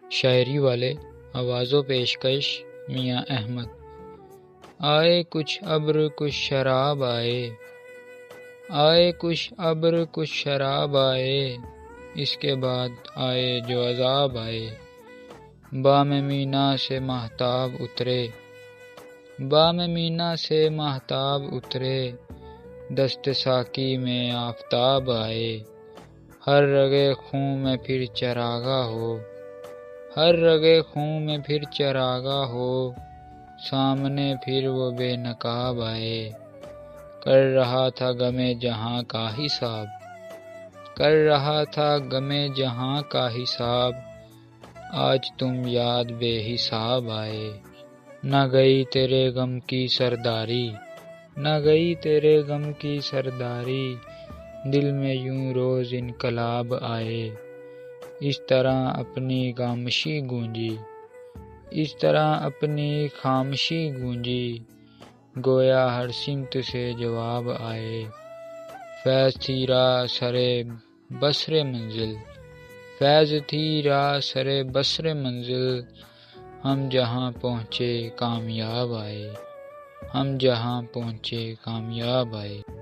شاعری والے آوازوں پیشکش میاں احمد۔ آئے کچھ ابر کچھ شراب آئے، آئے کچھ ابر کچھ شراب آئے، اس کے بعد آئے جو عذاب آئے۔ بام مینا سے ماہتاب اترے، بام مینا سے ماہتاب اترے، دست ساقی میں آفتاب آئے۔ ہر رگے خوں میں پھر چراغاں ہو، ہر رگے خوں میں پھر چراغاں ہو، سامنے پھر وہ بے نقاب آئے۔ کر رہا تھا غم جہاں کا حساب، کر رہا تھا غم جہاں کا حساب، آج تم یاد بے حساب آئے۔ نہ گئی تیرے غم کی سرداری، نہ گئی تیرے غم کی سرداری، دل میں یوں روز انقلاب آئے۔ اس طرح اپنی خاموشی گونجی، اس طرح اپنی خاموشی گونجی، گویا ہر سمت سے جواب آئے۔ فیض تھی راہ سرے بصر منزل، فیض تھی راہ سرے بصر منزل، ہم جہاں پہنچے کامیاب آئے، ہم جہاں پہنچے کامیاب آئے۔